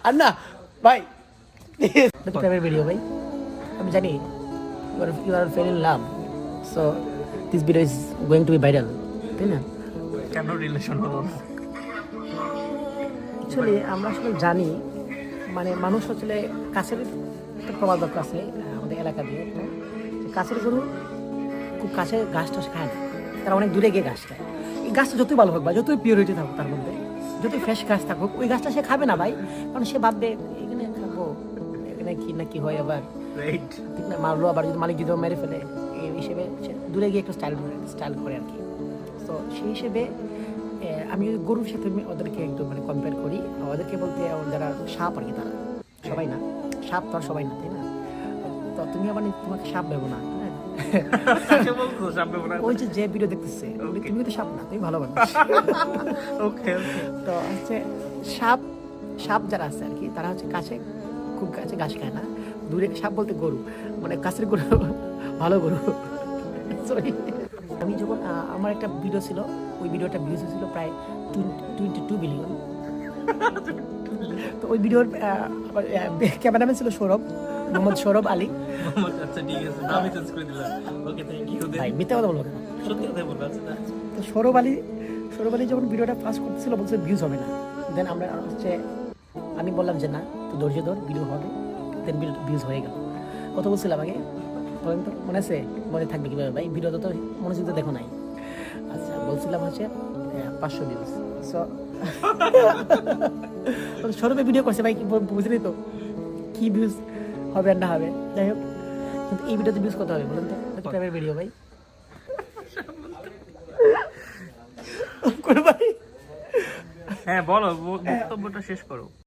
আর না ভাই প্রেমের ভিডিও ভাই আমি জানি you are fell in love so this video is going to be viral তাই না কেন রিলেশন হলো অ্যাকচুয়ালি আমরা আসলে জানি মানে মানুষ আসলে কাছের একটা প্রবাদ আছে আমাদের এলাকা দিয়ে একটা কাছের গরু খুব কাছে ঘাসটা খায় না তারা অনেক দূরে গিয়ে ঘাস খায় এই গাছটা যতই ভালো হোক বা যতই পিওরিটি থাকুক তার মধ্যে যতই ফ্রেশ গাছ থাকুক ওই গাছটা সে খাবে না ভাই কারণ সে ভাববে এখানে খাবো এখানে কি না কি হয় আবার ঠিক না মারলো আবার যদি মালিক যদি মেরে ফেলে এই হিসেবে সে দূরে গিয়ে একটু স্টাইল করে আর কি তো সেই হিসেবে আমি গরুর সাথে ওদেরকে একটু মানে কম্পেয়ার করি ওদেরকে বলতে যারা সাপ আর কি তারা সবাই না সাপ তো আর সবাই না তাই না তো তুমি আবার তোমাকে সাপ ভেবো না ওই যে ভিডিও দেখতেছে তুমি তো সাপ না তুমি ভালো মানুষ তো হচ্ছে সাপ যারা আছে আর কি তারা হচ্ছে কাছে খুব কাছে ঘাস খায় না দূরে সাপ বলতে গরু মানে কাছের গরু ভালো গরু সরি আমি যখন আমার একটা ভিডিও ছিল ওই ভিডিওটা ভিউজ হয়েছিল প্রায় 22 বিলিয়ন তো ওই ভিডিওর ক্যামেরাম্যান ছিল মোহাম্মদ সৌরভ আলী আচ্ছা ঠিক আছে আমি চেঞ্জ করে দিলাম ওকে থ্যাংক ইউ ভাই মিথ্যা কথা বলবো কেন সত্যি কথা বলবো আচ্ছা তো সৌরভ আলী যখন ভিডিওটা পাস করতেছিল বলছে ভিউজ হবে না দেন আমরা হচ্ছে আমি বললাম যে না তুই ধৈর্য ধর ভিডিও হবে দেন ভিউজ হয়ে গেল কথা বলছিলাম আগে বলেন তো মনে আছে মনে থাকবে কীভাবে ভাই ভিডিওতে তো মনোযোগ তো দেখো নাই আচ্ছা বলছিলাম হচ্ছে 500 ভিউজ সো সৌরভে ভিডিও করছে ভাই বুঝলি তো কি ভিউজ হবে আর না হবে যাই হোক কিন্তু এই ভিডিওতে ভিউজ কত হবে বলেন তো প্রেমের ভিডিও ভাই হ্যাঁ বলো বক্তব্যটা শেষ করো